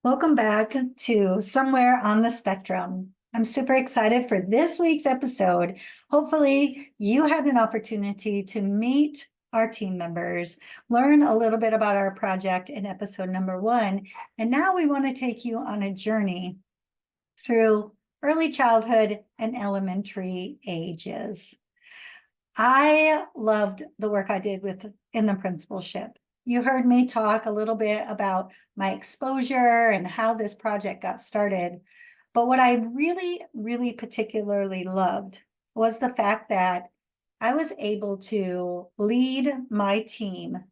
Welcome back to Somewhere on the Spectrum. I'm super excited for this week's episode. Hopefully, you had an opportunity to meet our team members, learn a little bit about our project in episode number 1, and now we want to take you on a journey through early childhood and elementary ages. I loved the work I did in the principalship. You heard me talk a little bit about my exposure and how this project got started. But what I really, really particularly loved was the fact that I was able to lead my team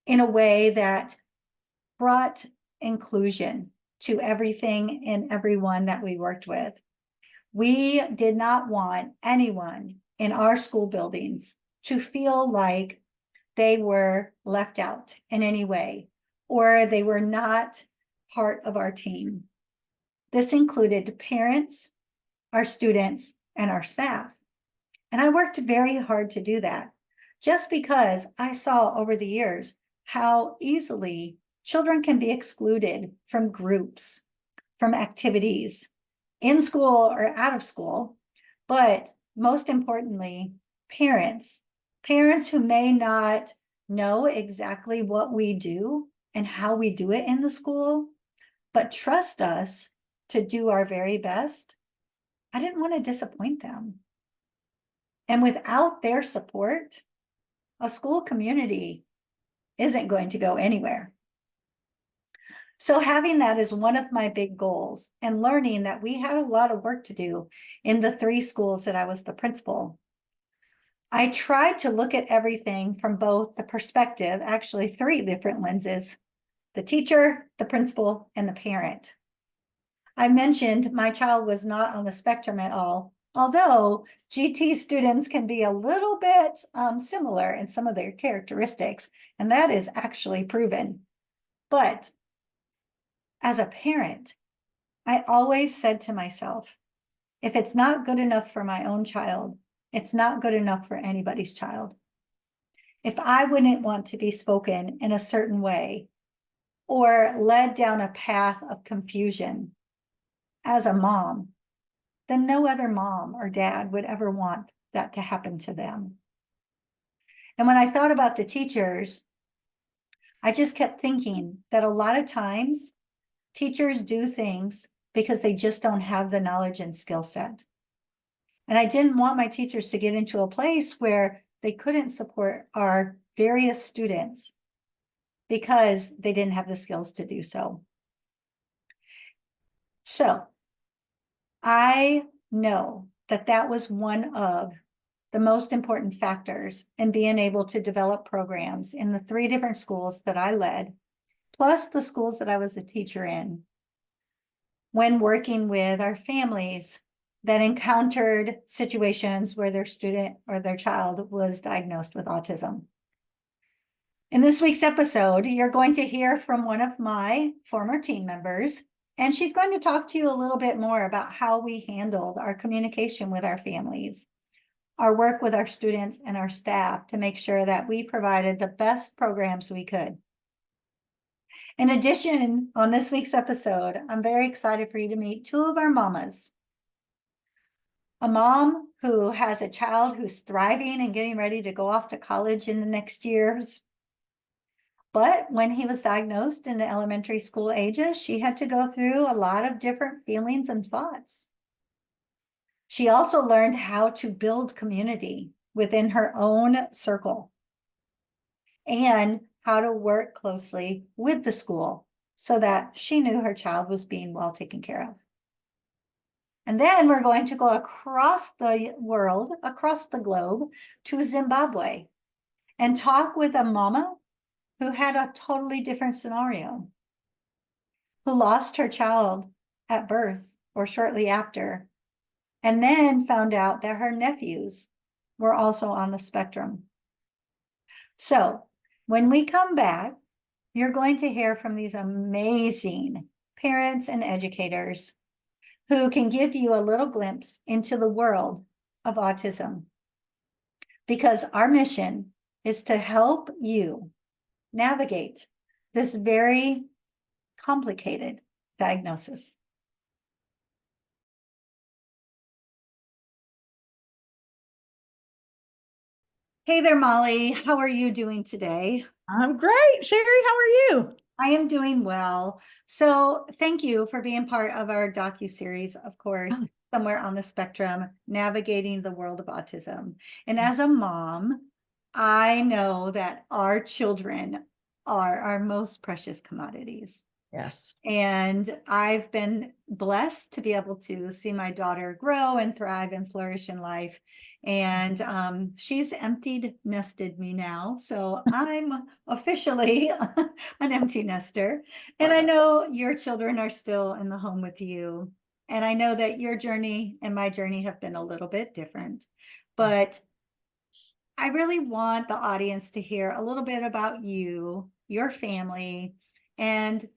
in a way that brought inclusion to everything and everyone that we worked with. We did not want anyone in our school buildings to feel like they were left out in any way, or they were not part of our team. This included parents, our students, and our staff. And I worked very hard to do that, just because I saw over the years how easily children can be excluded from groups, from activities, in school or out of school, but most importantly, parents who may not know exactly what we do and how we do it in the school, but trust us to do our very best. I didn't want to disappoint them. And without their support, a school community isn't going to go anywhere. So having that is one of my big goals, and learning that we had a lot of work to do in the 3 schools that I was the principal. I tried to look at everything from both the perspective, actually 3 different lenses: the teacher, the principal, and the parent. I mentioned my child was not on the spectrum at all, although GT students can be a little bit similar in some of their characteristics, and that is actually proven. But as a parent, I always said to myself, if it's not good enough for my own child, it's not good enough for anybody's child. If I wouldn't want to be spoken in a certain way or led down a path of confusion as a mom, then no other mom or dad would ever want that to happen to them. And when I thought about the teachers, I just kept thinking that a lot of times teachers do things because they just don't have the knowledge and skill set. And I didn't want my teachers to get into a place where they couldn't support our various students because they didn't have the skills to do so. So I know that that was one of the most important factors in being able to develop programs in the 3 different schools that I led, plus the schools that I was a teacher in, when working with our families that encountered situations where their student or their child was diagnosed with autism. In this week's episode, you're going to hear from one of my former team members, and she's going to talk to you a little bit more about how we handled our communication with our families, our work with our students and our staff to make sure that we provided the best programs we could. In addition, on this week's episode, I'm very excited for you to meet 2 of our mamas. A mom who has a child who's thriving and getting ready to go off to college in the next years. But when he was diagnosed in the elementary school ages, she had to go through a lot of different feelings and thoughts. She also learned how to build community within her own circle and how to work closely with the school so that she knew her child was being well taken care of. And then we're going to go across the world, across the globe, to Zimbabwe and talk with a mama who had a totally different scenario, who lost her child at birth or shortly after, and then found out that her nephews we're also on the spectrum. So when we come back, you're going to hear from these amazing parents and educators who can give you a little glimpse into the world of autism. Because our mission is to help you navigate this very complicated diagnosis. Hey there, Molly. How are you doing today? I'm great. Sherry, how are you? I am doing well. So thank you for being part of our docuseries, of course, Oh, Somewhere on the Spectrum, Navigating the World of Autism. And as a mom, I know that our children are our most precious commodities. yes. And I've been blessed to be able to see my daughter grow and thrive and flourish in life. And she's emptied nested me now. So I'm officially an empty nester. And I know your children are still in the home with you. And I know that your journey and my journey have been a little bit different. But I really want the audience to hear a little bit about you, your family, and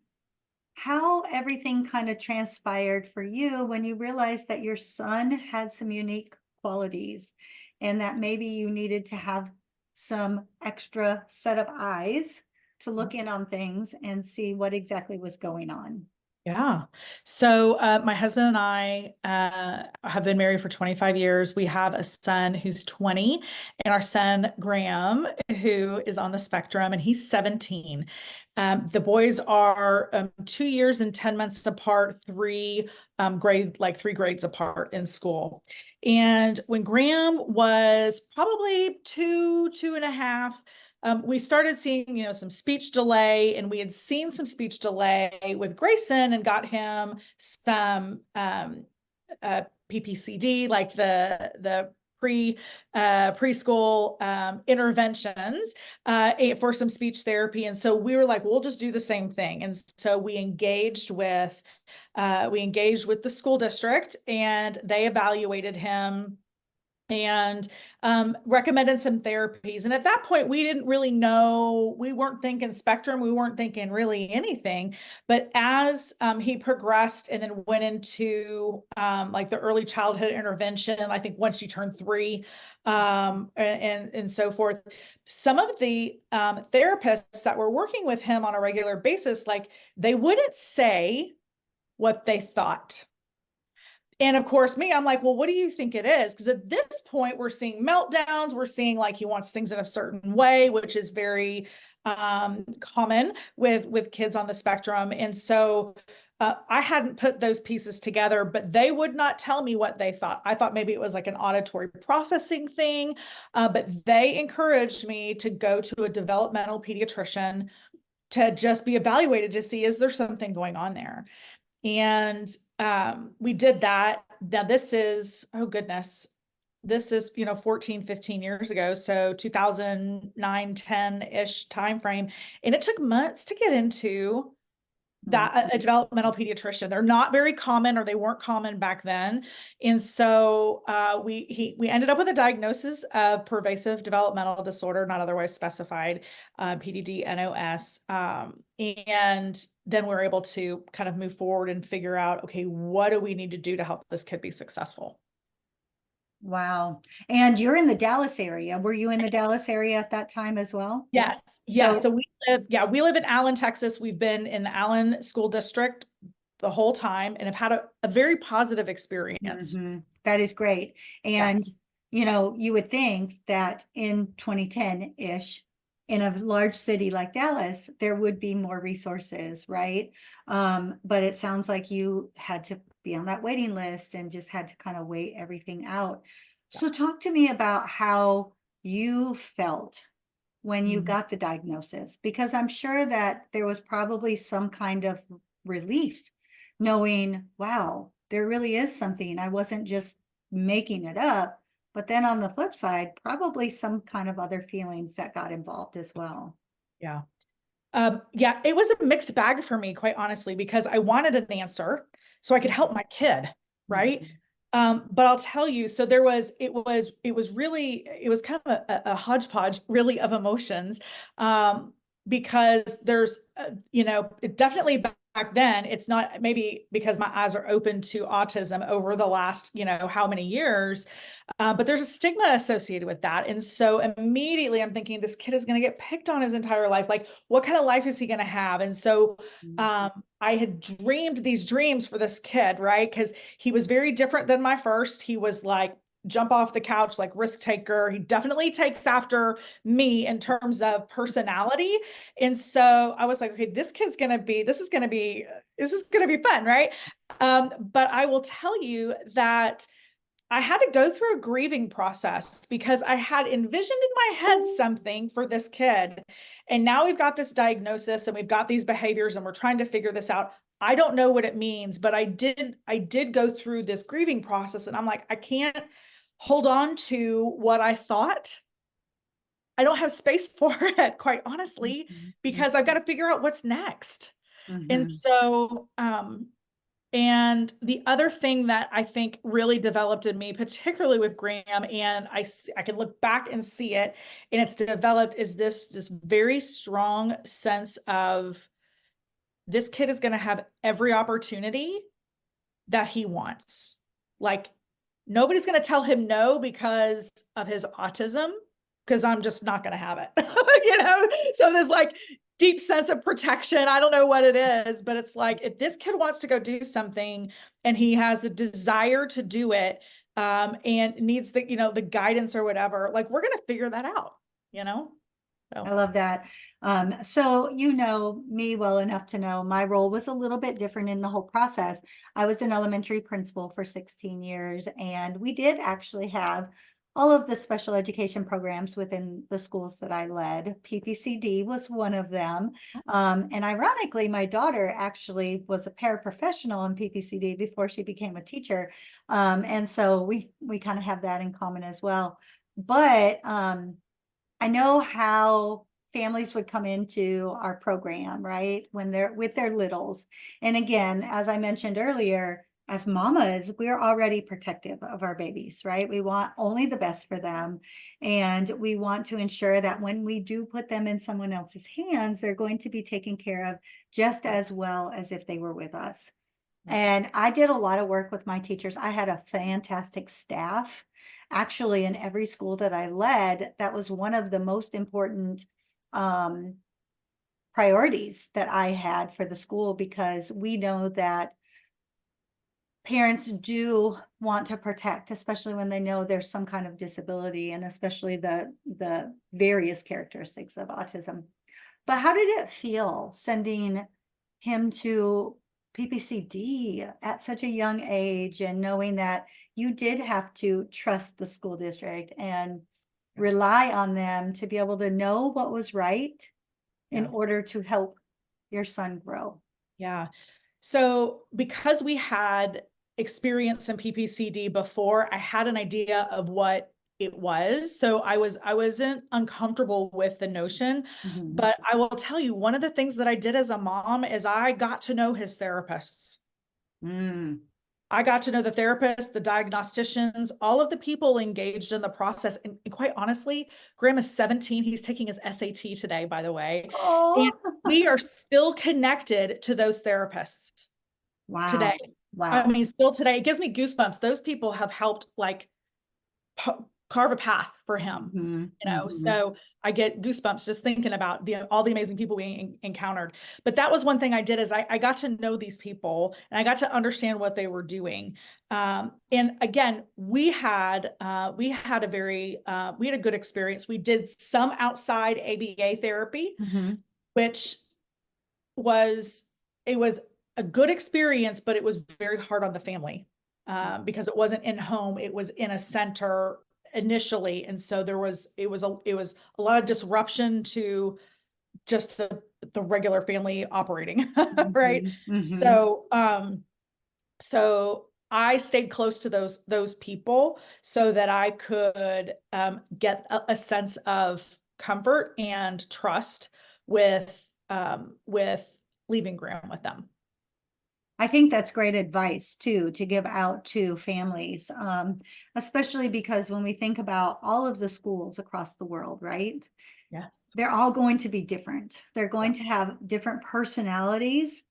how everything kind of transpired for you when you realized that your son had some unique qualities and that maybe you needed to have some extra set of eyes to look in on things and see what exactly was going on. Yeah. So my husband and I have been married for 25 years. We have a son who's 20 and our son Graham, who is on the spectrum, and he's 17. The boys are 2 years and 10 months apart, three grades apart in school. And when Graham was probably two and a half, we started seeing, some speech delay, and we had seen some speech delay with Grayson and got him some PPCD, like the preschool interventions for some speech therapy. And so we were like, we'll just do the same thing. And so we engaged with the school district, and they evaluated him and recommended some therapies. And at that point, we didn't really know, we weren't thinking spectrum, we weren't thinking really anything. But as he progressed and then went into like the early childhood intervention, I think once you turn 3 and so forth, some of the therapists that were working with him on a regular basis, like they wouldn't say what they thought. And of course, me, I'm like, well, what do you think it is? Because at this point, we're seeing meltdowns. We're seeing like he wants things in a certain way, which is very common with kids on the spectrum. And so I hadn't put those pieces together, but they would not tell me what they thought. I thought maybe it was like an auditory processing thing, but they encouraged me to go to a developmental pediatrician to just be evaluated to see, is there something going on there? And we did that. Now this is, oh goodness, this is, 14, 15 years ago. So 2009, 10-ish timeframe. And it took months to get into that a developmental pediatrician. They're not very common, or they weren't common back then. And so we ended up with a diagnosis of pervasive developmental disorder, not otherwise specified, PDD NOS. And then we're able to kind of move forward and figure out, okay, what do we need to do to help this kid be successful? Wow. And you're in the Dallas area. Were you in the Dallas area at that time as well? Yes. So, Yes. So we live in Allen, Texas. We've been in the Allen school district the whole time and have had a very positive experience. that is great. Yeah. And, you would think that in 2010-ish, in a large city like Dallas, there would be more resources, right? But it sounds like you had to be on that waiting list and just had to kind of wait everything out. So talk to me about how you felt when you got the diagnosis, because I'm sure that there was probably some kind of relief knowing, wow, there really is something. I wasn't just making it up. But then on the flip side, probably some kind of other feelings that got involved as well. Yeah. Yeah, it was a mixed bag for me, quite honestly, because I wanted an answer so I could help my kid, right? But I'll tell you, so it was kind of a hodgepodge really of emotions. Because there's, it definitely back then, it's not maybe because my eyes are open to autism over the last, how many years, but there's a stigma associated with that. And so immediately I'm thinking this kid is going to get picked on his entire life. Like, what kind of life is he going to have? And so I had dreamed these dreams for this kid, right? Because he was very different than my first. He was like, jump off the couch, like risk taker. He definitely takes after me in terms of personality. And so I was like, okay, this is going to be fun. Right. But I will tell you that I had to go through a grieving process because I had envisioned in my head something for this kid. And now we've got this diagnosis and we've got these behaviors and we're trying to figure this out. I don't know what it means, but I did go through this grieving process, and I'm like, I can't hold on to what I thought. I don't have space for it, quite honestly, because I've got to figure out what's next. And so, and the other thing that I think really developed in me, particularly with Graham, and I can look back and see it, and it's developed, is this very strong sense of this kid is going to have every opportunity that he wants. Like, nobody's going to tell him no because of his autism, because I'm just not going to have it. So there's like deep sense of protection. I don't know what it is, but it's like, if this kid wants to go do something and he has the desire to do it, and needs the guidance or whatever, like, we're going to figure that out. So. I love that. So you know me well enough to know my role was a little bit different in the whole process. I was an elementary principal for 16 years, and we did actually have all of the special education programs within the schools that I led. PPCD was one of them. And ironically, my daughter actually was a paraprofessional in PPCD before she became a teacher. And so we kind of have that in common as well. But I know how families would come into our program, right? When they're with their littles. And again, as I mentioned earlier, as mamas, we're already protective of our babies, right? We want only the best for them. And we want to ensure that when we do put them in someone else's hands, they're going to be taken care of just as well as if they were with us. And I did a lot of work with my teachers. I had a fantastic staff. Actually, in every school that I led, that was one of the most important priorities that I had for the school, because we know that parents do want to protect, especially when they know there's some kind of disability, and especially the various characteristics of autism. But how did it feel sending him to PPCD at such a young age, and knowing that you did have to trust the school district and rely on them to be able to know what was right in order to help your son grow? Yeah. So because we had experience in PPCD before, I had an idea of what it was. So I wasn't uncomfortable with the notion, but I will tell you, one of the things that I did as a mom is I got to know his therapists. I got to know the therapists, the diagnosticians, all of the people engaged in the process. And quite honestly, Graham is 17. He's taking his SAT today, by the way. Oh, And we are still connected to those therapists today. I mean, still today, it gives me goosebumps. Those people have helped like carve a path for him, so I get goosebumps just thinking about all the amazing people we encountered. But that was one thing I did, is I got to know these people and I got to understand what they were doing. And again, we had a good experience. We did some outside ABA therapy, which was a good experience, but it was very hard on the family, because it wasn't in home, it was in a center initially. And so it was a lot of disruption to just the regular family operating, right? So I stayed close to those people so that I could get a sense of comfort and trust with leaving Graham with them. I think that's great advice too, to give out to families, especially because when we think about all of the schools across the world, right? Yes. They're all going to be different. They're going Yeah. to have different personalities,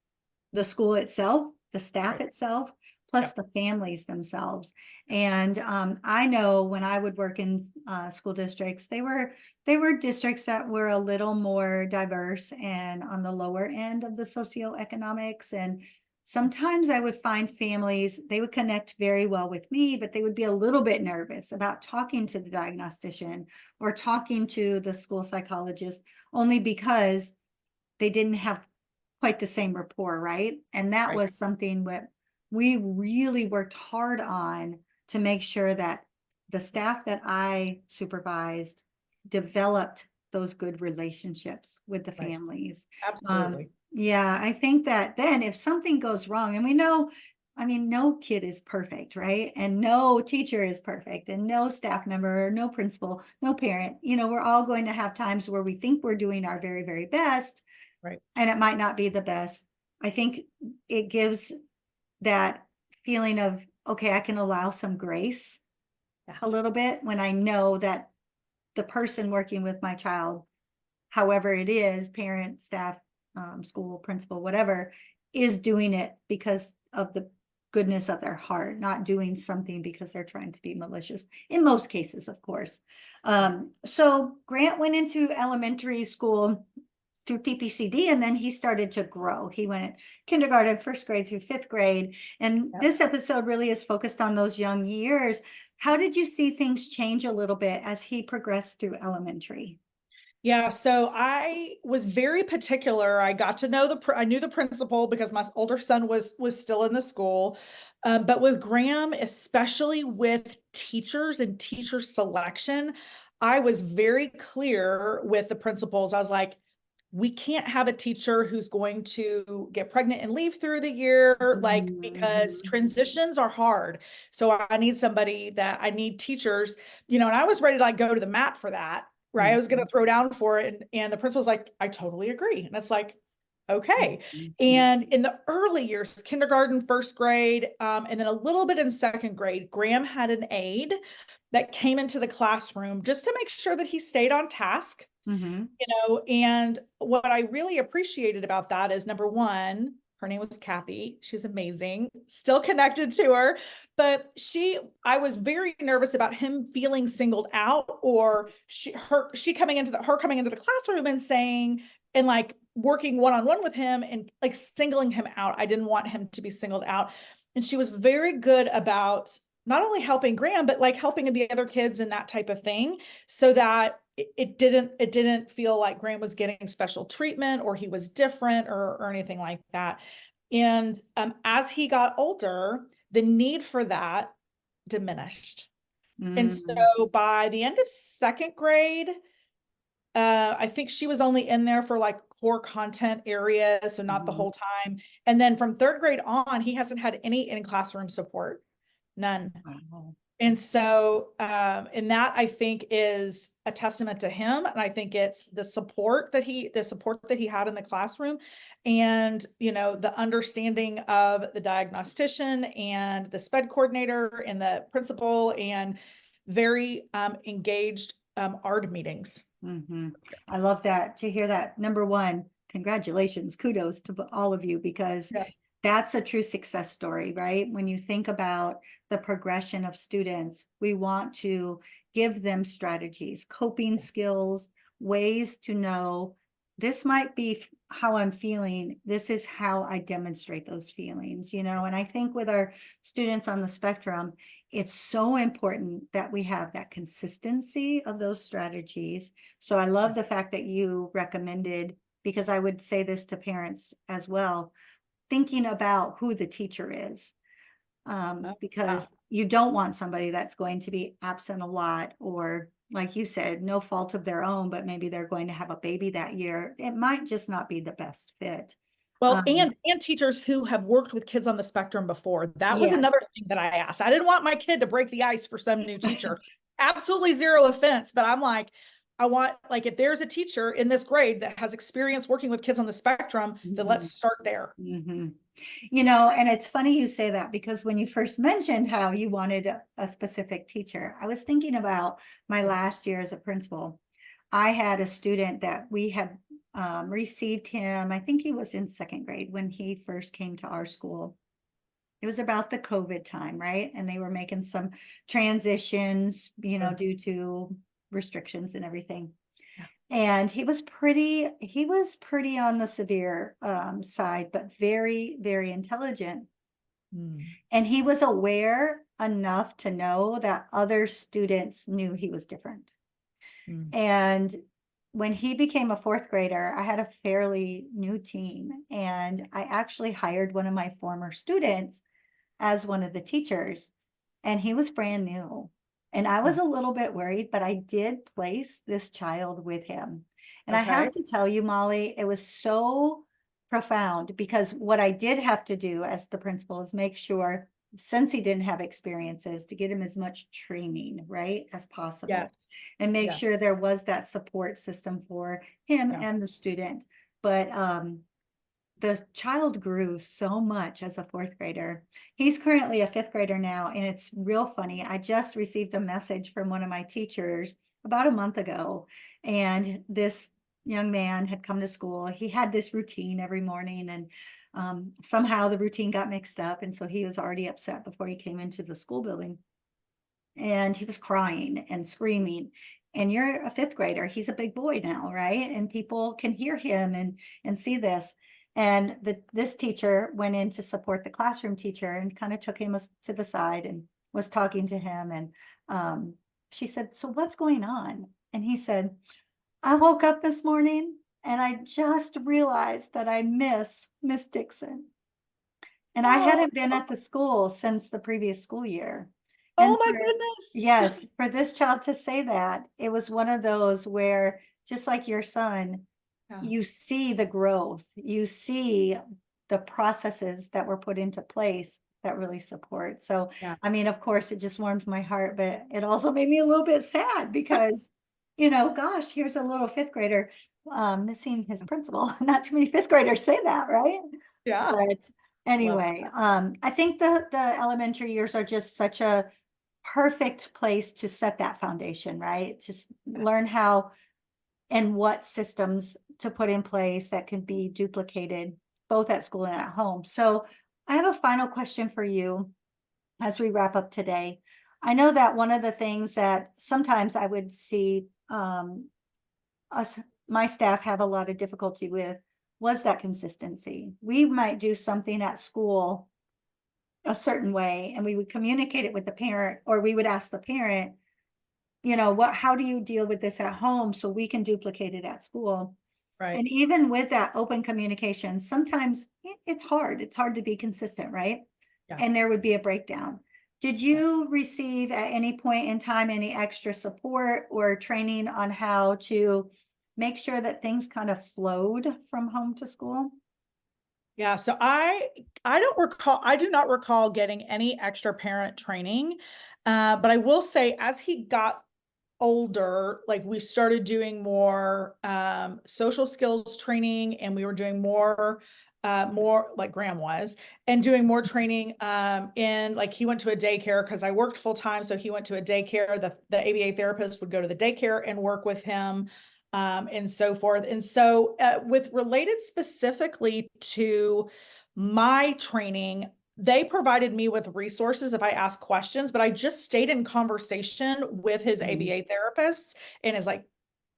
the school itself, the staff Right. itself, plus Yep. the families themselves. And I know when I would work in school districts, they were districts that were a little more diverse and on the lower end of the socioeconomics. And sometimes I would find families, they would connect very well with me, but they would be a little bit nervous about talking to the diagnostician or talking to the school psychologist, only because they didn't have quite the same rapport, right? And that Right. was something that we really worked hard on to make sure that the staff that I supervised developed those good relationships with the Right. families. Absolutely. Yeah, I think that then if something goes wrong, and we know, I mean, no kid is perfect, right? And no teacher is perfect, and no staff member, no principal, no parent, we're all going to have times where we think we're doing our very, very best, Right. and it might not be the best. I think it gives that feeling of, okay, I can allow some grace Yeah. a little bit when I know that the person working with my child, however it is, parent, staff, school, principal, whatever, is doing it because of the goodness of their heart, not doing something because they're trying to be malicious, in most cases, of course. So Grant went into elementary school through PPCD, and then he started to grow. He went kindergarten, first grade through fifth grade. And Yep. this episode really is focused on those young years. How did you see things change a little bit as he progressed through elementary? Yeah, so I was very particular. I got to know I knew the principal because my older son was still in the school. But with Graham, especially with teachers and teacher selection, I was very clear with the principals. I was like, we can't have a teacher who's going to get pregnant and leave through the year, like, because Mhm. transitions are hard. So I need teachers, and I was ready to like go to the mat for that. Right. I was going to Mhm. throw down for it. And the principal's like, I totally agree. And it's like, okay. Mhm. And in the early years, kindergarten, first grade, and then a little bit in second grade, Graham had an aide that came into the classroom just to make sure that he stayed on task. Mhm. And what I really appreciated about that is, number one, her name was Kathy. She's amazing, still connected to her, but I was very nervous about him feeling singled out, or she coming into the classroom and saying, and like working one-on-one with him and like singling him out. I didn't want him to be singled out. And she was very good about not only helping Graham, but like helping the other kids and that type of thing, so that it didn't feel like Graham was getting special treatment or he was different or anything like that. And as he got older, the need for that diminished. And Mhm. so by the end of second grade, I think she was only in there for like core content areas, so not the Mhm. whole time. And then from third grade on, he hasn't had any in-classroom support, none. Wow. And so, and that I think is a testament to him. And I think it's the support that he had in the classroom, and, the understanding of the diagnostician and the SPED coordinator and the principal, and very engaged ARD meetings. Mhm. I love that, to hear that. Number one, congratulations, kudos to all of you, because Yeah. that's a true success story, right? When you think about the progression of students, we want to give them strategies, coping skills, ways to know this might be how I'm feeling. This is how I demonstrate those feelings, and I think with our students on the spectrum, it's so important that we have that consistency of those strategies. So I love the fact that you recommended, because I would say this to parents as well, thinking about who the teacher is. Yeah. Because you don't want somebody that's going to be absent a lot, or like you said, no fault of their own, but maybe they're going to have a baby that year. It might just not be the best fit. Well, Um, and teachers who have worked with kids on the spectrum before. That was another yes. thing that I asked. I didn't want my kid to break the ice for some new teacher. Absolutely zero offense, but I'm like, like, if there's a teacher in this grade that has experience working with kids on the spectrum, then let's start there. Mhm. You know, and it's funny you say that, because when you first mentioned how you wanted a specific teacher, I was thinking about my last year as a principal. I had a student that we had received him, I think he was in second grade when he first came to our school. It was about the COVID time, right? And they were making some transitions, you know, Sure. due to restrictions and everything. Yeah. And he was pretty on the severe side, but very, very intelligent. And he was aware enough to know that other students knew he was different. And when he became a fourth grader, I had a fairly new team, and I actually hired one of my former students as one of the teachers, and he was brand new. And I was a little bit worried, but I did place this child with him. And I Okay. have to tell you, Molly, it was so profound, because what I did have to do as the principal is make sure, since he didn't have experiences, to get him as much training, right, as possible. Yes. And make Yes. sure there was that support system for him Yeah. and the student. But the child grew so much as a fourth grader. He's currently a fifth grader now, and it's real funny. I just received a message from one of my teachers about a month ago, and this young man had come to school. He had this routine every morning, and somehow the routine got mixed up, and so he was already upset before he came into the school building. And he was crying and screaming. And you're a fifth grader. He's a big boy now, right? And people can hear him and see this. And this teacher went in to support the classroom teacher and kind of took him to the side and was talking to him. And she said, "So what's going on?" And he said, "I woke up this morning and I just realized that I miss Miss Dixon. And I Oh, hadn't been at the school since the previous school year." oh And my goodness. yes, for this child to say that, it was one of those where, just like your son, Yeah. you see the growth, you see the processes that were put into place that really support. So, Yeah. I mean, of course, it just warmed my heart, but it also made me a little bit sad because, you know, gosh, here's a little fifth grader missing his principal. Not too many fifth graders say that, right? Yeah. But anyway, I think the elementary years are just such a perfect place to set that foundation, right? To learn how and what systems to put in place that can be duplicated both at school and at home. So I have a final question for you as we wrap up today. I know that one of the things that sometimes I would see my staff have a lot of difficulty with was that consistency. We might do something at school a certain way, and we would communicate it with the parent, or we would ask the parent, you know, how do you deal with this at home so we can duplicate it at school? Right. And even with that open communication, sometimes it's hard. It's hard to be consistent, right? Yeah. And there would be a breakdown. Did you receive at any point in time any extra support or training on how to make sure that things kind of flowed from home to school? Yeah, so I do not recall getting any extra parent training. But I will say, as he got older, like, we started doing more social skills training, and we were doing more like Graham was, and doing more training in, like, he went to a daycare because I worked full time. So he went to a daycare. The ABA therapist would go to the daycare and work with him. And so forth. And so with related specifically to my training, they provided me with resources if I asked questions, but I just stayed in conversation with his ABA therapists and his, like,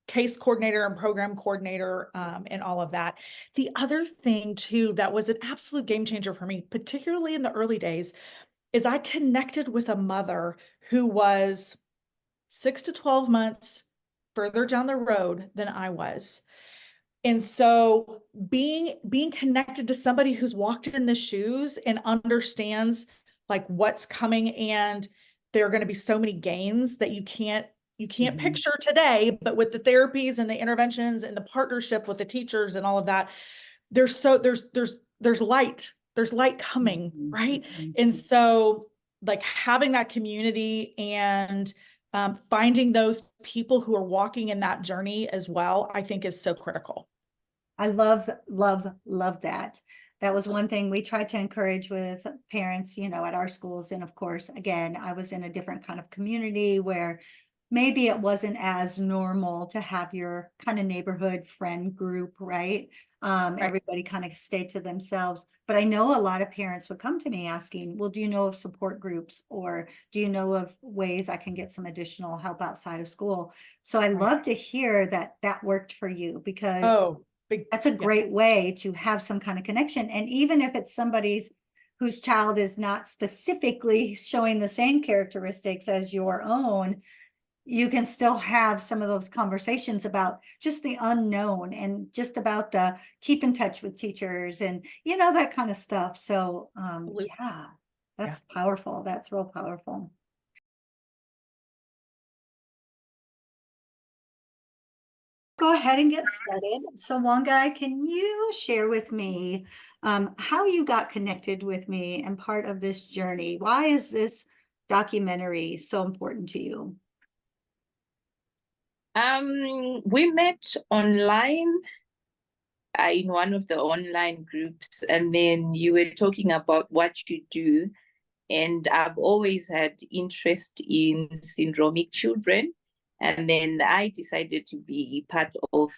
case coordinator and program coordinator, and all of that. The other thing too, that was an absolute game changer for me, particularly in the early days, is I connected with a mother who was 6 to 12 months further down the road than I was. And so being connected to somebody who's walked in the shoes and understands, like, what's coming, and there are going to be so many gains that you can't picture today, but with the therapies and the interventions and the partnership with the teachers and all of that, there's light coming, right? And so, like, having that community and finding those people who are walking in that journey as well, I think is so critical. I love, love, love that. That was one thing we tried to encourage with parents, you know, at our schools. And of course, again, I was in a different kind of community where maybe it wasn't as normal to have your kind of neighborhood friend group, right? Everybody kind of stayed to themselves. But I know a lot of parents would come to me asking, well, do you know of support groups, or do you know of ways I can get some additional help outside of school? So I love to hear that that worked for you, because that's a great way to have some kind of connection. And even if it's somebody's whose child is not specifically showing the same characteristics as your own, you can still have some of those conversations about just the unknown, and just about the keep in touch with teachers, and, you know, that kind of stuff. So, yeah, that's powerful. That's real powerful. Go ahead and get started. So Wangai, can you share with me how you got connected with me and part of this journey? Why is this documentary so important to you? We met online in one of the online groups, and then you were talking about what you do. And I've always had interest in syndromic children. And then I decided to be part of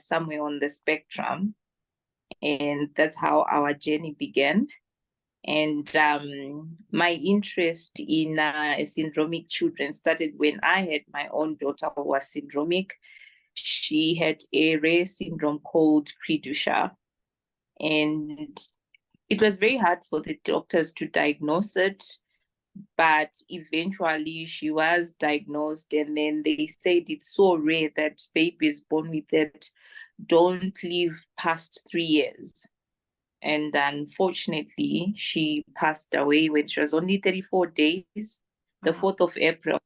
Somewhere on the Spectrum. And that's how our journey began. And my interest in syndromic children started when I had my own daughter who was syndromic. She had a rare syndrome called Cri du Chat. And it was very hard for the doctors to diagnose it, but eventually she was diagnosed, and then they said it's so rare that babies born with it don't live past 3 years. And unfortunately, she passed away when she was only 34 days, the 4th of April.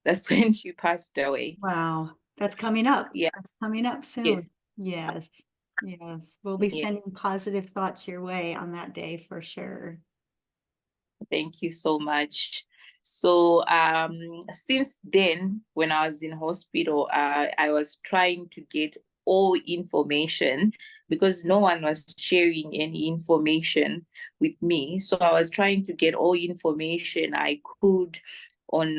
That's when she passed away. Wow, that's coming up. Yeah. That's coming up soon. Yes. Yes. Yes. We'll be sending positive thoughts your way on that day for sure. Thank you so much. So since then, when I was in hospital, I was trying to get all information, because no one was sharing any information with me. So I was trying to get all information I could on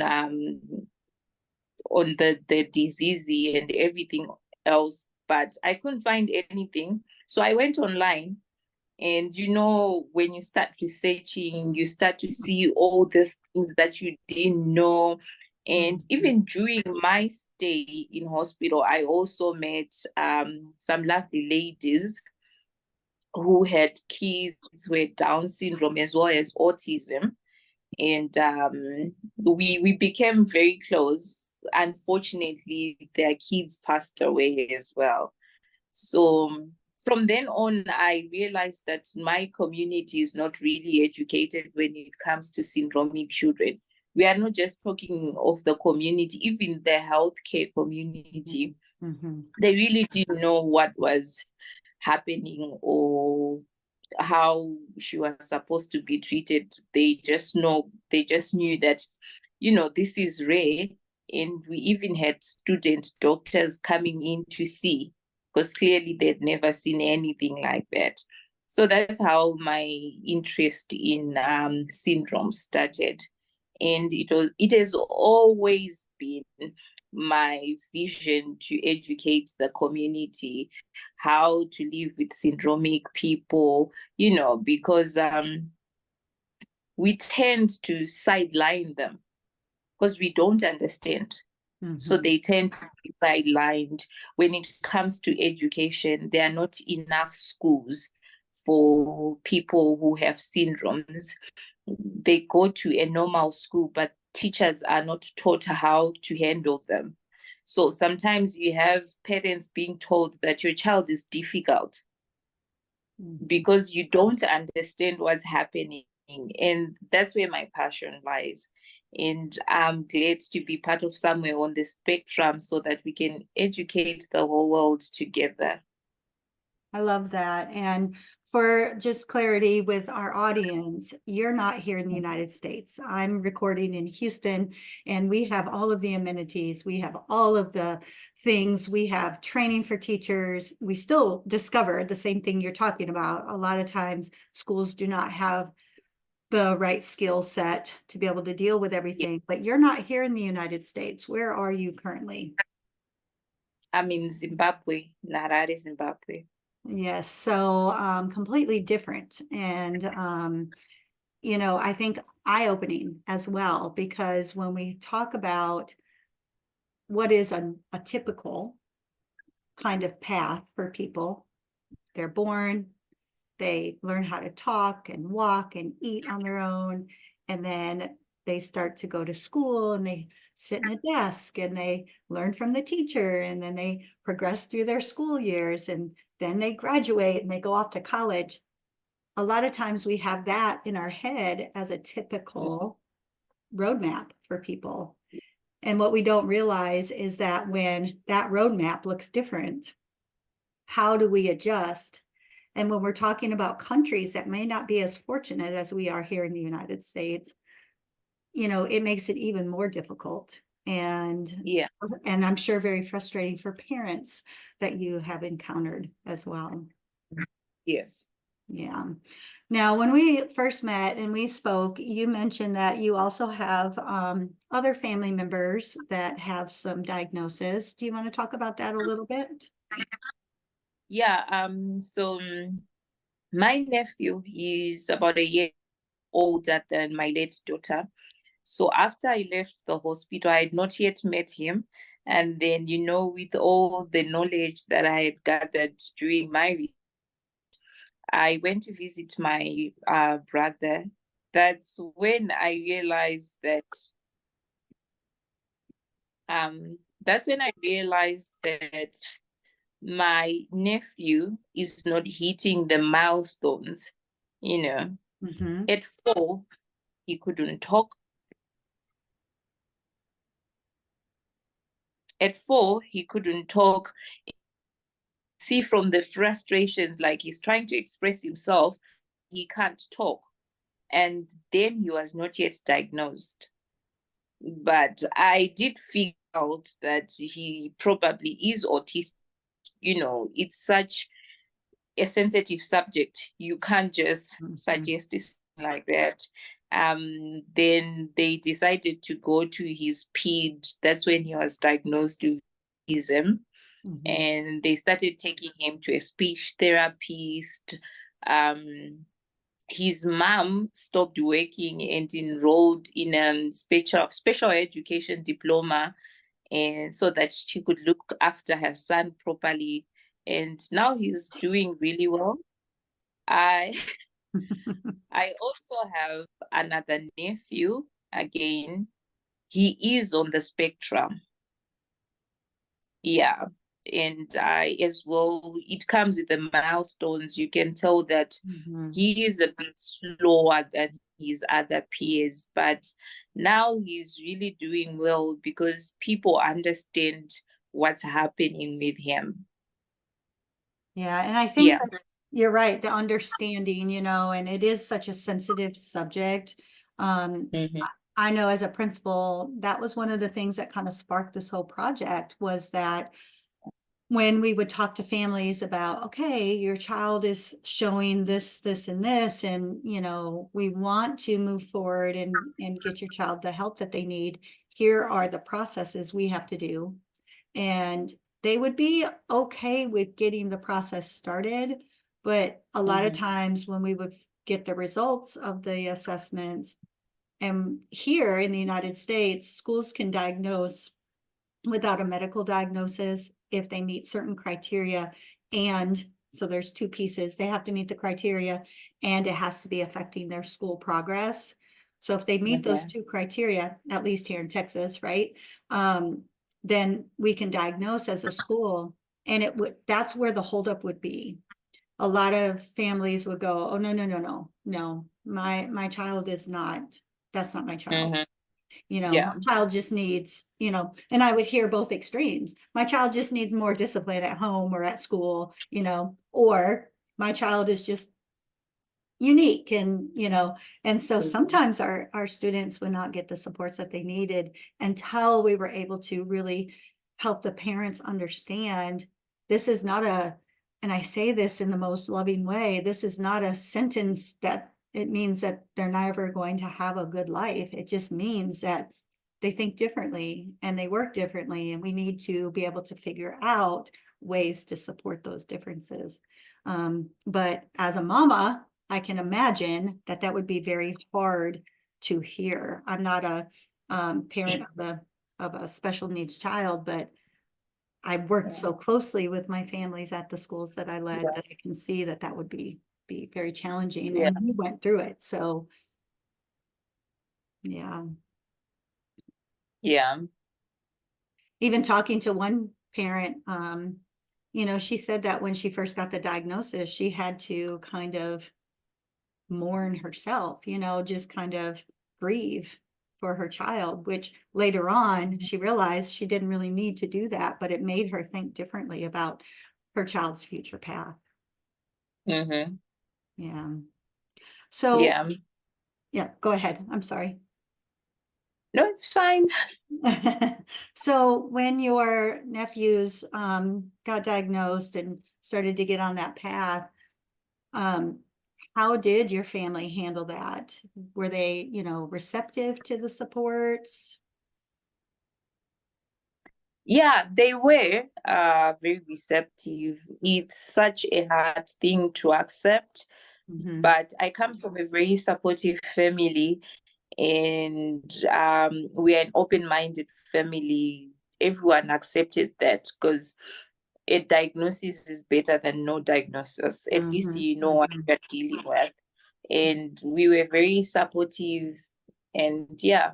the disease and everything else, but I couldn't find anything. So I went online. And you know, when you start researching, you start to see all these things that you didn't know. And even during my stay in hospital, I also met some lovely ladies who had kids with Down syndrome as well as autism. And we became very close. Unfortunately, their kids passed away as well. So from then on, I realized that my community is not really educated when it comes to syndromic children. We are not just talking of the community, even the healthcare community. They really didn't know what was happening or how she was supposed to be treated. They just knew that, you know, this is rare. And we even had student doctors coming in to see, because clearly they'd never seen anything like that. So that's how my interest in syndrome started. And it has always been my vision to educate the community how to live with syndromic people, you know, because we tend to sideline them because we don't understand. So they tend to be sidelined. When it comes to education, there are not enough schools for people who have syndromes. They go to a normal school, but teachers are not taught how to handle them. So sometimes you have parents being told that your child is difficult because you don't understand what's happening. And that's where my passion lies. And I'm glad to be part of Somewhere on the Spectrum so that we can educate the whole world together. I love that. And for just clarity with our audience, you're not here in the United States. I'm recording in Houston, and we have all of the amenities. We have all of the things. We have training for teachers. We still discover the same thing you're talking about. A lot of times schools do not have the right skill set to be able to deal with everything, but you're not here in the United States. Where are you currently? I'm in Zimbabwe, Harare, Zimbabwe. Yes, so completely different. And you know, I think eye-opening as well, because when we talk about what is a typical kind of path for people, they're born, they learn how to talk and walk and eat on their own, and then they start to go to school and they sit in a desk and they learn from the teacher, and then they progress through their school years, and then they graduate and they go off to college. A lot of times we have that in our head as a typical roadmap for people. And what we don't realize is that when that roadmap looks different, how do we adjust? And when we're talking about countries that may not be as fortunate as we are here in the United States, you know, it makes it even more difficult. And Yeah. I'm sure very frustrating for parents that you have encountered as well. Yes. Yeah. Now, when we first met and we spoke, you mentioned that you also have other family members that have some diagnosis. Do you want to talk about that a little bit? Yeah. My nephew, he's about a year older than my late daughter. So after I left the hospital, I had not yet met him. And then, you know, with all the knowledge that I had gathered during my research, I went to visit my brother. That's when I realized that my nephew is not hitting the milestones. You know, at 4, he couldn't talk. At 4, he couldn't talk. See from the frustrations, like he's trying to express himself, he can't talk. And then he was not yet diagnosed. But I did figure out that he probably is autistic. You know, it's such a sensitive subject. You can't just suggest this like that. Then they decided to go to his PED. That's when he was diagnosed with autism. And they started taking him to a speech therapist. His mom stopped working and enrolled in a special education diploma, and so that she could look after her son properly. And now he's doing really well. I also have another nephew. Again, he is on the spectrum. Yeah. And as well, it comes with the milestones. You can tell that he is a bit slower than his other peers, but now he's really doing well because people understand what's happening with him. Yeah, and I think that you're right, the understanding, you know, and it is such a sensitive subject. I know as a principal, that was one of the things that kind of sparked this whole project, was that when we would talk to families about, okay, your child is showing this, this, and this, and, you know, we want to move forward and get your child the help that they need. Here are the processes we have to do. And they would be okay with getting the process started. But a lot of times when we would get the results of the assessments, and here in the United States, schools can diagnose without a medical diagnosis if they meet certain criteria. And so there's two pieces. They have to meet the criteria, and it has to be affecting their school progress. So if they meet those two criteria, at least here in Texas, right? Then we can diagnose as a school, and it would, that's where the holdup would be. A lot of families would go, oh, no, my child is not, that's not my child. You know, my child just needs, you know, and I would hear both extremes. My child just needs more discipline at home or at school, you know, or my child is just unique and, and so sometimes our students would not get the supports that they needed until we were able to really help the parents understand this is not and I say this in the most loving way, this is not a sentence that it means that they're never going to have a good life. It just means that they think differently and they work differently, and we need to be able to figure out ways to support those differences. But as a mama, I can imagine that that would be very hard to hear. I'm not a parent of a special needs child, but I worked so closely with my families at the schools that I led that I can see that that would be very challenging, and we went through it. So yeah. Yeah. Even talking to one parent, she said that when she first got the diagnosis, she had to kind of mourn herself, just kind of grieve for her child, which later on she realized she didn't really need to do that, but it made her think differently about her child's future path. Mm-hmm. Yeah. So, yeah, go ahead. I'm sorry. No, it's fine. So when your nephews got diagnosed and started to get on that path, how did your family handle that? Were they, receptive to the supports? Yeah, they were very receptive. It's such a hard thing to accept, but I come from a very supportive family, and we're an open-minded family. Everyone accepted that because a diagnosis is better than no diagnosis. At least you know what you're dealing with. And we were very supportive, and yeah.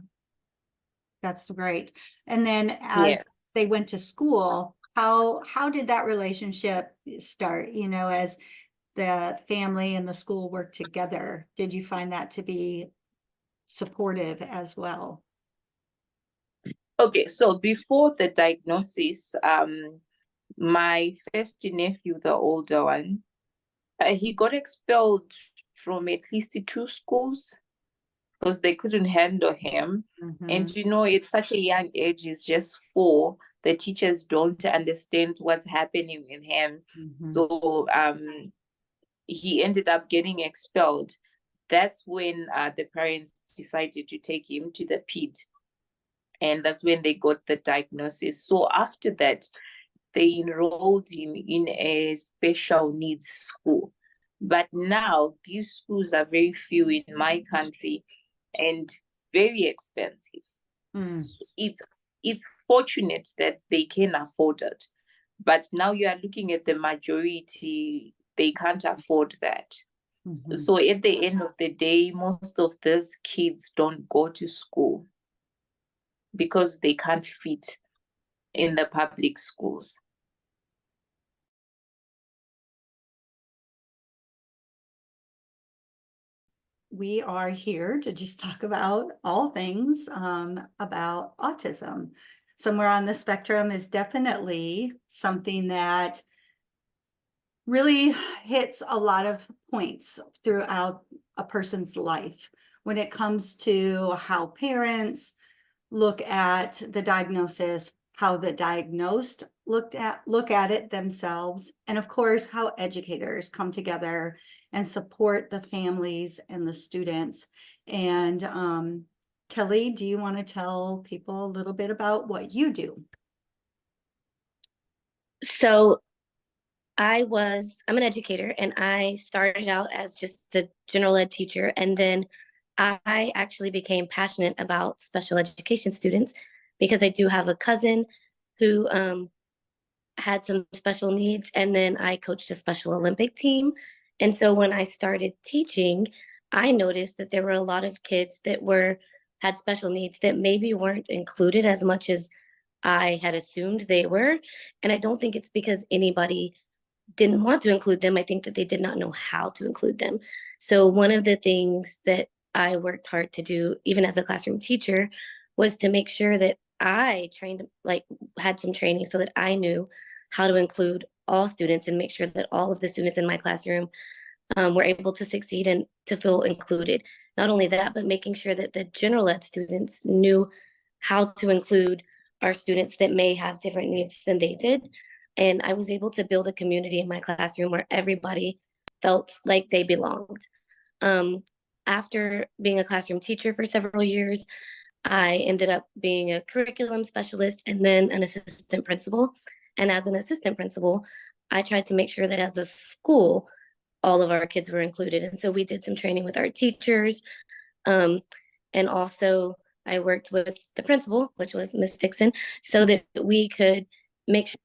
That's great. And then as they went to school, how did that relationship start, as the family and the school worked together? Did you find that to be supportive as well? Okay, so before the diagnosis, my first nephew, the older one, he got expelled from at least 2 schools because they couldn't handle him. And at such a young age, he's just 4. The teachers don't understand what's happening with him. So he ended up getting expelled. That's when the parents decided to take him to the PED. And that's when they got the diagnosis. So after that, they enrolled him in a special needs school. But now these schools are very few in my country and very expensive. So it's fortunate that they can afford it. But now you are looking at the majority, they can't afford that. So at the end of the day, most of these kids don't go to school because they can't fit in the public schools. We are here to just talk about all things about autism. Somewhere on the spectrum is definitely something that really hits a lot of points throughout a person's life when it comes to how parents look at the diagnosis, how the diagnosed look at it themselves, and of course how educators come together and support the families and the students. And Kelly, do you want to tell people a little bit about what you do? So I'm an educator, and I started out as just a general ed teacher, and then I actually became passionate about special education students because I do have a cousin who had some special needs, and then I coached a Special Olympic team. And so when I started teaching, I noticed that there were a lot of kids that had special needs that maybe weren't included as much as I had assumed they were. And I don't think it's because anybody didn't want to include them. I think that they did not know how to include them. So one of the things that I worked hard to do, even as a classroom teacher, was to make sure that I had some training so that I knew how to include all students and make sure that all of the students in my classroom were able to succeed and to feel included. Not only that, but making sure that the general ed students knew how to include our students that may have different needs than they did. And I was able to build a community in my classroom where everybody felt like they belonged. After being a classroom teacher for several years, I ended up being a curriculum specialist and then an assistant principal. And as an assistant principal, I tried to make sure that as a school, all of our kids were included. And so we did some training with our teachers. And also I worked with the principal, which was Miss Dixon, so that we could make sure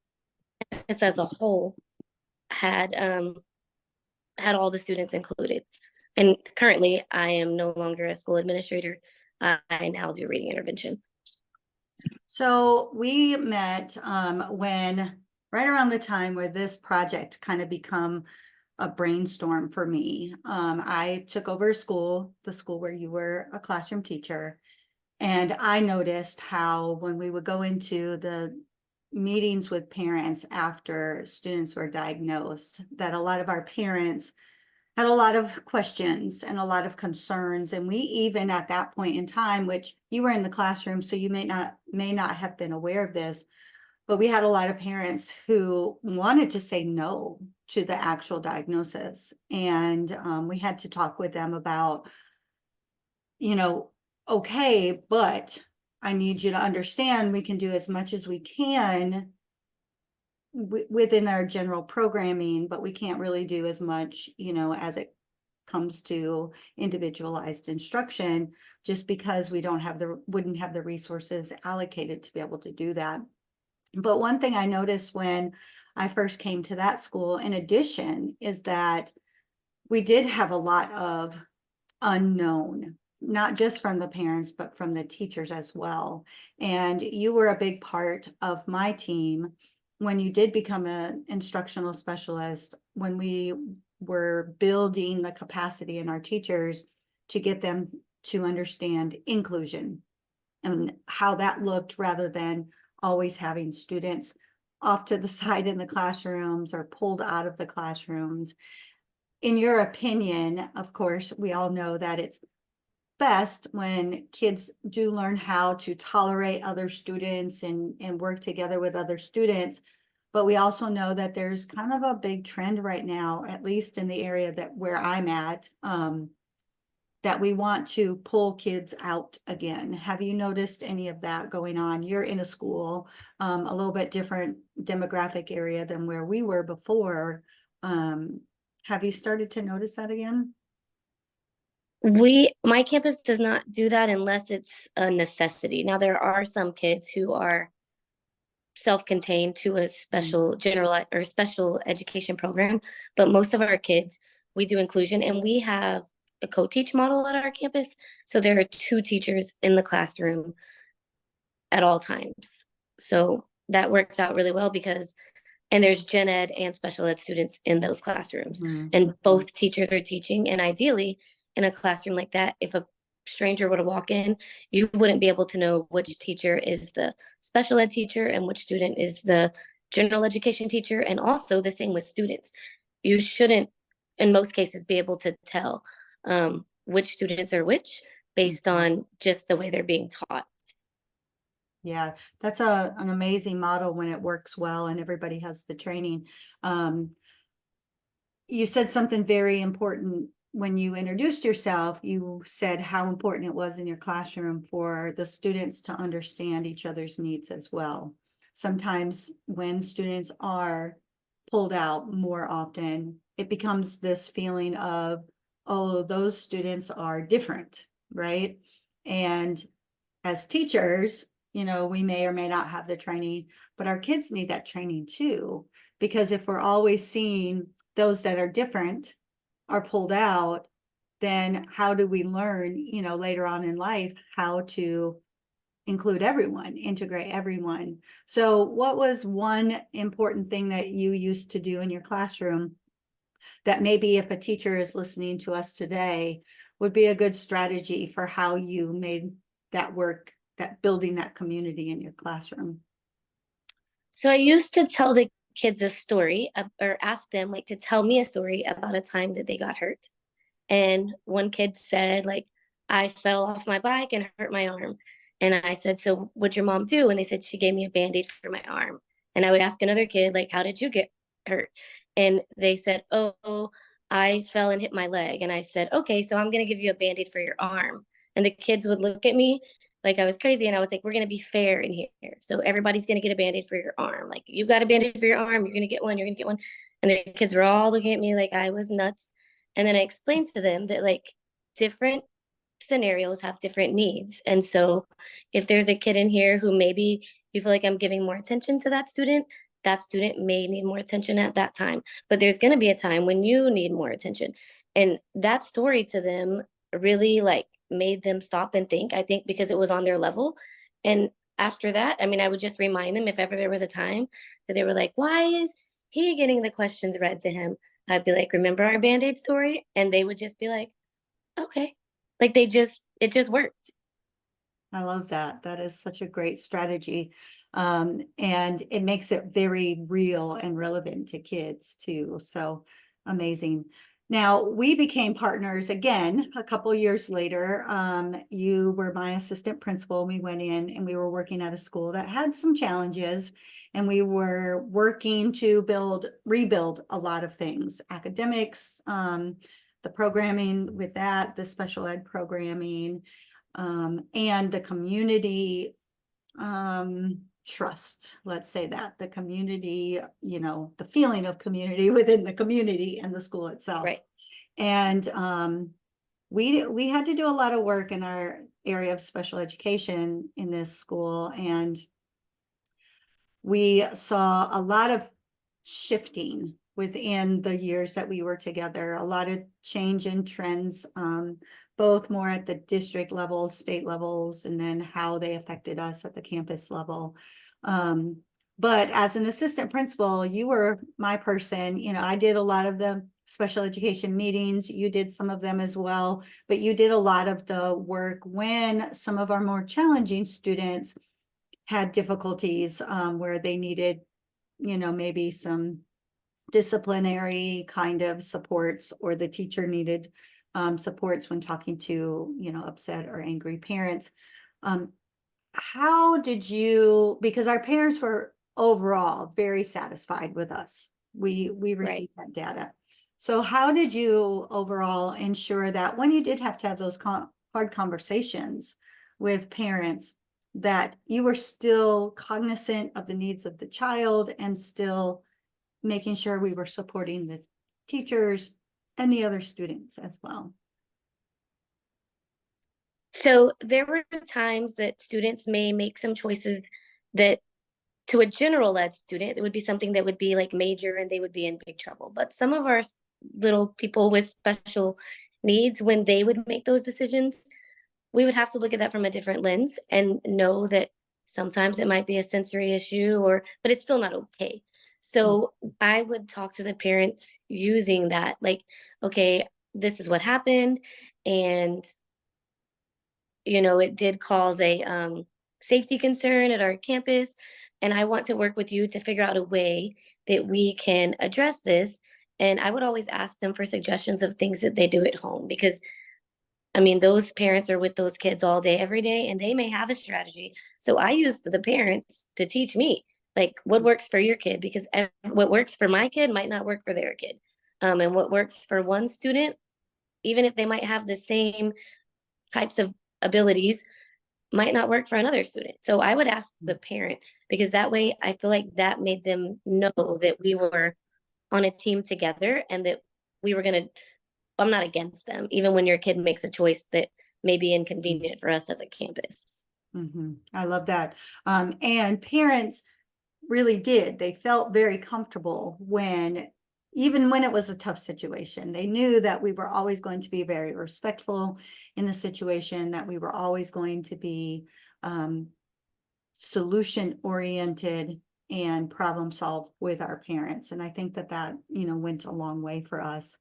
this as a whole had all the students included. And currently I am no longer a school administrator. I now do reading intervention. So we met when right around the time where this project kind of become a brainstorm for me. I took over the school where you were a classroom teacher, and I noticed how when we would go into the meetings with parents after students were diagnosed, that a lot of our parents had a lot of questions and a lot of concerns. And we even at that point in time, which you were in the classroom, so you may not have been aware of this, but we had a lot of parents who wanted to say no to the actual diagnosis. And we had to talk with them about, okay, but I need you to understand we can do as much as we can within our general programming, but we can't really do as much, as it comes to individualized instruction, just because we wouldn't have the resources allocated to be able to do that. But one thing I noticed when I first came to that school, in addition, is that we did have a lot of unknown, not just from the parents, but from the teachers as well. And you were a big part of my team when you did become an instructional specialist, when we were building the capacity in our teachers to get them to understand inclusion and how that looked, rather than always having students off to the side in the classrooms or pulled out of the classrooms. In your opinion, of course, we all know that it's best when kids do learn how to tolerate other students and work together with other students. But we also know that there's kind of a big trend right now, at least in the area where I'm at, that we want to pull kids out again. Have you noticed any of that going on? You're in a school, a little bit different demographic area than where we were before. Have you started to notice that again? My campus does not do that unless it's a necessity. Now, there are some kids who are self-contained to a special general or special education program, but most of our kids, we do inclusion, and we have a co-teach model at our campus. So there are 2 teachers in the classroom at all times. So that works out really well and there's gen ed and special ed students in those classrooms, and both teachers are teaching. And ideally, in a classroom like that, if a stranger were to walk in, you wouldn't be able to know which teacher is the special ed teacher and which student is the general education teacher. And also the same with students. You shouldn't, in most cases, be able to tell which students are which based on just the way they're being taught. Yeah, that's an amazing model when it works well and everybody has the training. You said something very important when you introduced yourself. You said how important it was in your classroom for the students to understand each other's needs as well. Sometimes when students are pulled out more often, it becomes this feeling of, oh, those students are different, right? And as teachers, we may or may not have the training, but our kids need that training too. Because if we're always seeing those that are different are pulled out, then how do we learn, later on in life, how to include everyone, integrate everyone? So what was one important thing that you used to do in your classroom that maybe if a teacher is listening to us today would be a good strategy for how you made that work, that building that community in your classroom? So I used to tell the kids a story or ask them like to tell me a story about a time that they got hurt. And one kid said, like, I fell off my bike and hurt my arm. And I said, so what'd your mom do? And they said, she gave me a Band-Aid for my arm. And I would ask another kid, like, how did you get hurt? And they said, oh, I fell and hit my leg. And I said, okay, so I'm going to give you a Band-Aid for your arm. And the kids would look at me like I was crazy. And I was like, we're going to be fair in here. So everybody's going to get a Band-Aid for your arm. Like, you got a Band-Aid for your arm. You're going to get one. You're going to get one. And the kids were all looking at me like I was nuts. And then I explained to them that like different scenarios have different needs. And so if there's a kid in here who maybe you feel like I'm giving more attention to that student may need more attention at that time. But there's going to be a time when you need more attention. And that story to them really like made them stop and think, I think, because it was on their level. And after that, I mean, I would just remind them if ever there was a time that they were like, why is he getting the questions read to him? I'd be like, remember our Band-Aid story? And they would just be like, okay. Like it just worked. I love that. That is such a great strategy. And it makes it very real and relevant to kids too. So amazing. Now we became partners again a couple years later. You were my assistant principal. We went in and we were working at a school that had some challenges, and we were working to rebuild a lot of things, academics, the programming with that, the special ed programming, and the community trust, let's say that, the community, the feeling of community within the community and the school itself. Right. And we had to do a lot of work in our area of special education in this school, and we saw a lot of shifting within the years that we were together, a lot of change in trends, both more at the district levels, state levels, and then how they affected us at the campus level. But as an assistant principal, you were my person. I did a lot of the special education meetings. You did some of them as well, but you did a lot of the work when some of our more challenging students had difficulties, where they needed, maybe some disciplinary kind of supports, or the teacher needed supports when talking to, upset or angry parents. How did you, because our parents were overall very satisfied with us. We received that data. So how did you overall ensure that when you did have to have those hard conversations with parents, that you were still cognizant of the needs of the child and still making sure we were supporting the teachers and the other students as well? So there were times that students may make some choices that to a general ed student, it would be something that would be like major and they would be in big trouble. But some of our little people with special needs, when they would make those decisions, we would have to look at that from a different lens and know that sometimes it might be a sensory issue, but it's still not okay. So I would talk to the parents using that, like, okay, this is what happened. And, it did cause a safety concern at our campus. And I want to work with you to figure out a way that we can address this. And I would always ask them for suggestions of things that they do at home, because I mean, those parents are with those kids all day, every day, and they may have a strategy. So I use the parents to teach me, like, what works for your kid, because what works for my kid might not work for their kid. And what works for one student, even if they might have the same types of abilities, might not work for another student. So I would ask the parent, because that way I feel like that made them know that we were on a team together and that we were going to, I'm not against them, even when your kid makes a choice that may be inconvenient for us as a campus. Mm-hmm. I love that. And parents really did. They felt very comfortable even when it was a tough situation. They knew that we were always going to be very respectful in the situation, that we were always going to be solution oriented and problem solve with our parents. And I think that went a long way for us,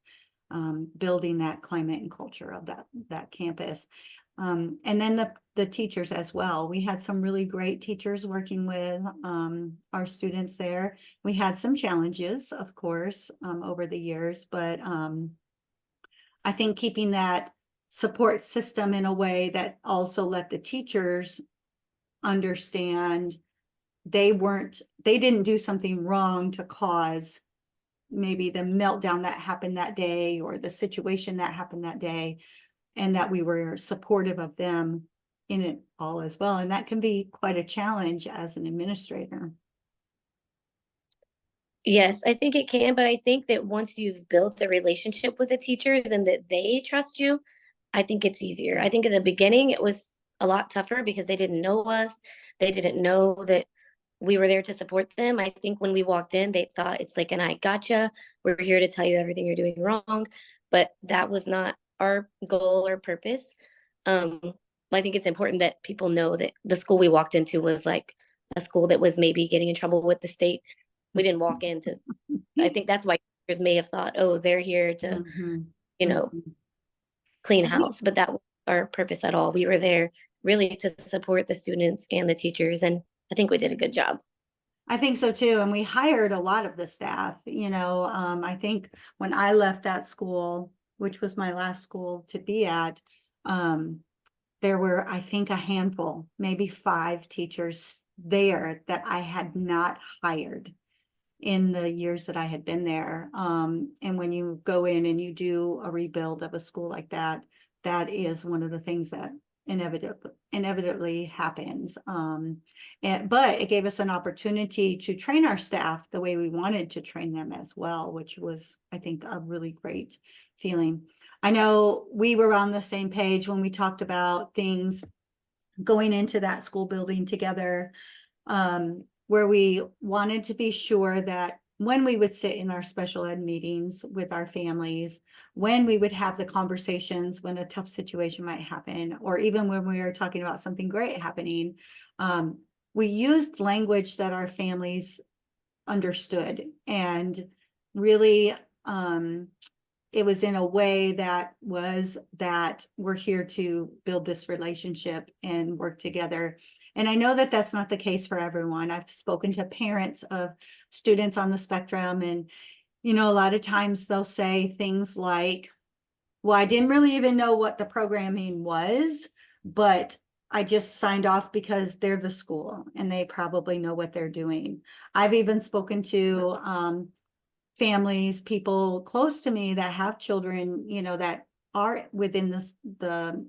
building that climate and culture of that campus. And then the teachers as well. We had some really great teachers working with our students there. We had some challenges, of course, over the years, but I think keeping that support system in a way that also let the teachers understand they didn't do something wrong to cause maybe the meltdown that happened that day or the situation that happened that day, and that we were supportive of them in it all as well. And that can be quite a challenge as an administrator. Yes, I think it can, but I think that once you've built a relationship with the teachers and that they trust you, I think it's easier. I think in the beginning it was a lot tougher because they didn't know us. They didn't know that we were there to support them. I think when we walked in, they thought it's like, and I gotcha. We're here to tell you everything you're doing wrong. But that was not our goal or purpose. I think it's important that people know that the school we walked into was like a school that was maybe getting in trouble with the state. We didn't walk into, I think that's why teachers may have thought, oh, they're here to, you know, clean house, but that wasn't our purpose at all. We were there really to support the students and the teachers, and I think we did a good job. I think so too. And we hired a lot of the staff, I think when I left that school, which was my last school to be at, there were, I think, a handful, maybe 5 teachers there that I had not hired in the years that I had been there. And when you go in and you do a rebuild of a school like that, that is one of the things that inevitably happens. But it gave us an opportunity to train our staff the way we wanted to train them as well, which was, I think, a really great feeling. I know we were on the same page when we talked about things going into that school building together, where we wanted to be sure that when we would sit in our special ed meetings with our families, when we would have the conversations when a tough situation might happen, or even when we were talking about something great happening, we used language that our families understood, and really it was in a way that we're here to build this relationship and work together. And I know that that's not the case for everyone. I've spoken to parents of students on the spectrum, and, a lot of times they'll say things like, well, I didn't really even know what the programming was, but I just signed off because they're the school and they probably know what they're doing. I've even spoken to families, people close to me that have children, that are within the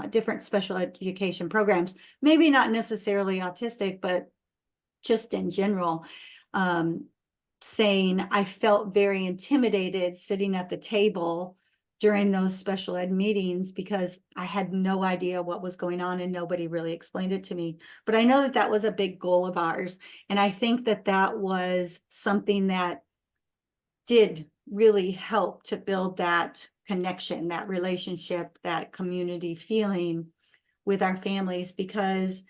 different special education programs, maybe not necessarily autistic, but just in general, saying I felt very intimidated sitting at the table during those special ed meetings because I had no idea what was going on and nobody really explained it to me. But I know that that was a big goal of ours. And I think that that was something that did really help to build that connection, that relationship, that community feeling with our families, because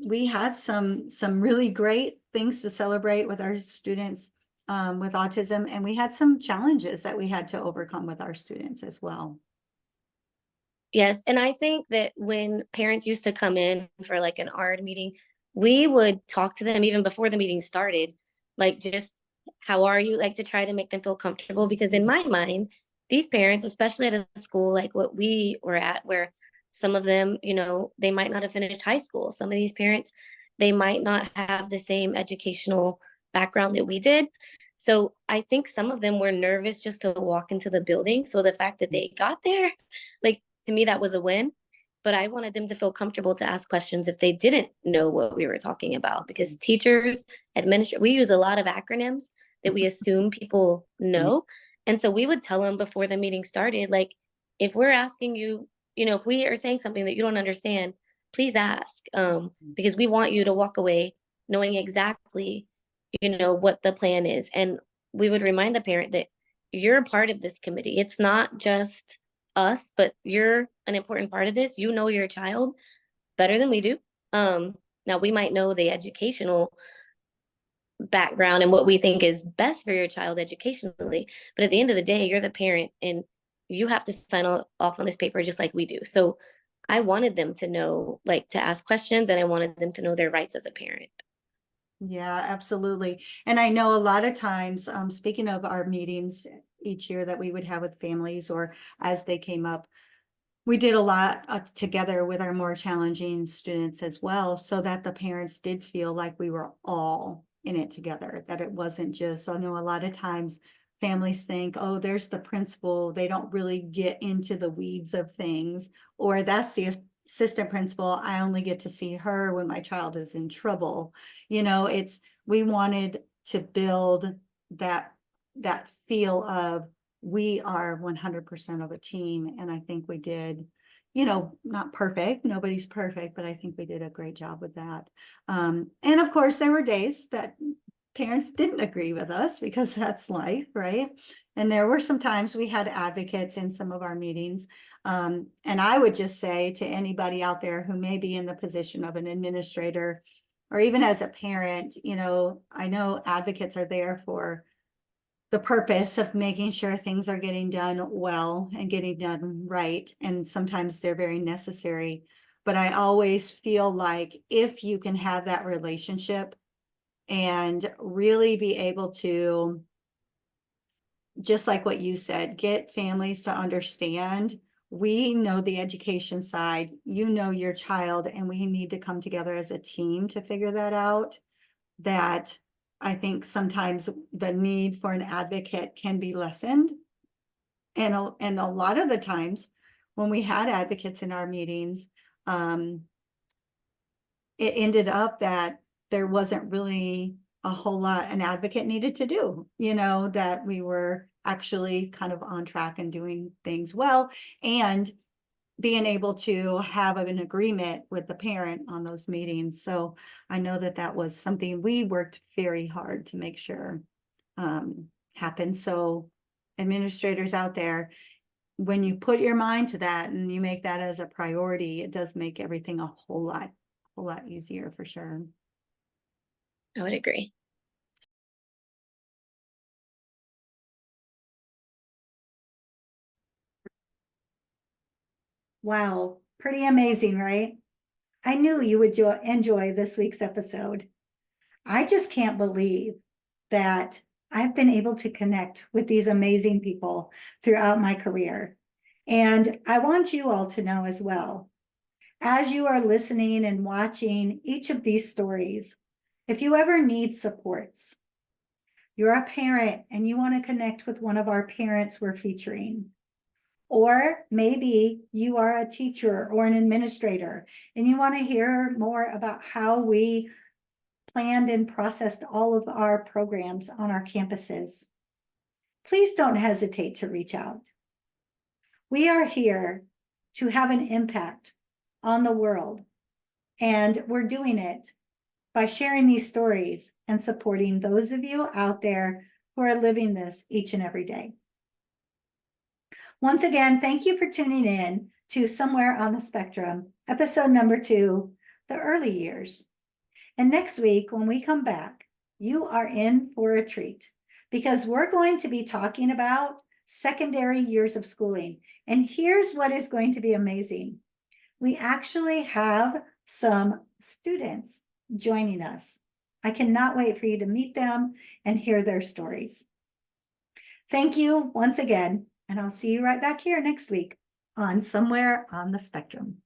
we had some really great things to celebrate with our students with autism, and we had some challenges that we had to overcome with our students as well. Yes, and I think that when parents used to come in for like an ARD meeting, we would talk to them even before the meeting started, like just how are you, like to try to make them feel comfortable, because in my mind, these parents, especially at a school like what we were at, where some of them, they might not have finished high school. Some of these parents, they might not have the same educational background that we did. So I think some of them were nervous just to walk into the building. So the fact that they got there, like to me, that was a win. But I wanted them to feel comfortable to ask questions if they didn't know what we were talking about, because teachers, administrators, we use a lot of acronyms that we assume people know. And so we would tell them before the meeting started, like, if we're asking you, if we are saying something that you don't understand, please ask, because we want you to walk away knowing exactly, what the plan is. And we would remind the parent that you're a part of this committee. It's not just us, but you're an important part of this. You know your child better than we do. Now we might know the educational background and what we think is best for your child educationally, but at the end of the day, you're the parent and you have to sign off on this paper just like we do. So I wanted them to know, like, to ask questions, and I wanted them to know their rights as a parent. Yeah, absolutely. And I know a lot of times, speaking of our meetings each year that we would have with families or as they came up, we did a lot together with our more challenging students as well, so that the parents did feel like we were all in it together, that it wasn't just, I know a lot of times families think, oh, there's the principal, they don't really get into the weeds of things, or that's the assistant principal, I only get to see her when my child is in trouble. You know, we wanted to build that feel of we are 100% of a team, and I think we did, you know, not perfect, nobody's perfect, but I think we did a great job with that. And of course, there were days that parents didn't agree with us because that's life, right? And there were some times we had advocates in some of our meetings. And I would just say to anybody out there who may be in the position of an administrator or even as a parent, you know, I know advocates are there for the purpose of making sure things are getting done well and getting done right. And sometimes they're very necessary. But I always feel like if you can have that relationship and really be able to, just like what you said, get families to understand, we know the education side, you know your child, and we need to come together as a team to figure that out. That I think sometimes the need for an advocate can be lessened. And a lot of the times when we had advocates in our meetings, it ended up that there wasn't really a whole lot an advocate needed to do, you know, that we were actually kind of on track and doing things well, and being able to have an agreement with the parent on those meetings. So I know that that was something we worked very hard to make sure happened. So administrators out there, when you put your mind to that and you make that as a priority, it does make everything a whole lot easier for sure. I would agree. Wow, pretty amazing, right? I knew you would enjoy this week's episode. I just can't believe that I've been able to connect with these amazing people throughout my career. And I want you all to know as well, as you are listening and watching each of these stories, if you ever need supports, you're a parent and you want to connect with one of our parents we're featuring, or maybe you are a teacher or an administrator and you want to hear more about how we planned and processed all of our programs on our campuses, please don't hesitate to reach out. We are here to have an impact on the world, and we're doing it by sharing these stories and supporting those of you out there who are living this each and every day. Once again, thank you for tuning in to Somewhere on the Spectrum, episode number 2, the early years. And next week, when we come back, you are in for a treat because we're going to be talking about secondary years of schooling. And here's what is going to be amazing. We actually have some students joining us. I cannot wait for you to meet them and hear their stories. Thank you once again, and I'll see you right back here next week on Somewhere on the Spectrum.